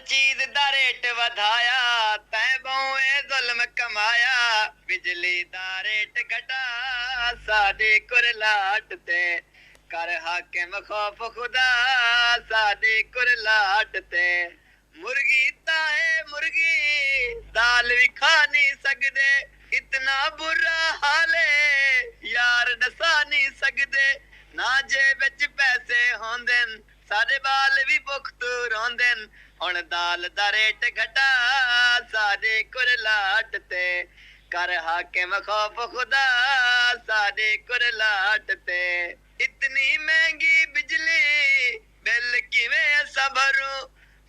चीज दा रेट वधाया, तैं बहुए जुल्म कमाया। बिजली दा रेट घटा, साडे कुरलाट ते कर हाकिम खौफ खुदा, साडे कुरलाट ते। मुर्गी ताए मुर्गी, दाल भी खा नहीं सकदे। इतना बुरा हाल है यार, दसा नहीं सकदे। ना जेब विच पैसे होंदे न, साडे बाल भी भुख तों रोंदे न। हुण दाल दा रेट घटा, साडे कुरलाट ते कर हाकिम खौफ खुदा, साडे कुरलाट ते। इतनी महंगी बिजली बिल किवें असां भरूं,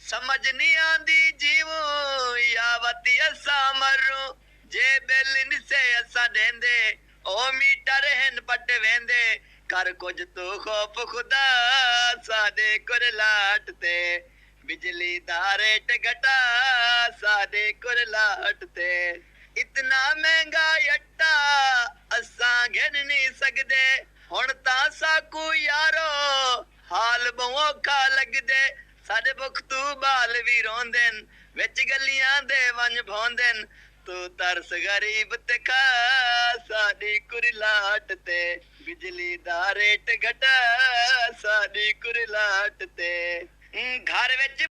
समझ नहीं आंदी जीवूं या वती असां मरूं। जे बिल निसे असां देंदे, ओ मीटर हिन पट वेंदे। कर कुछ तू खौफ खुदा, साडे कुरलाट ते बिजली दा रेट घटा, साडे कुरलाट ते। इतना महंगा अट्टा असां घिन नहीं सकदे। हुण तां साकू यारो हाल बहु औखा लगदे। साडे भुख तू बाल भी रोंदे न, विच गलियां दे वंज भौंदे न। तू तरस गरीब ते खा, साडी कुरलाट ते बिजली दा रेट घटा, साडी कुरलाट ते। घर विच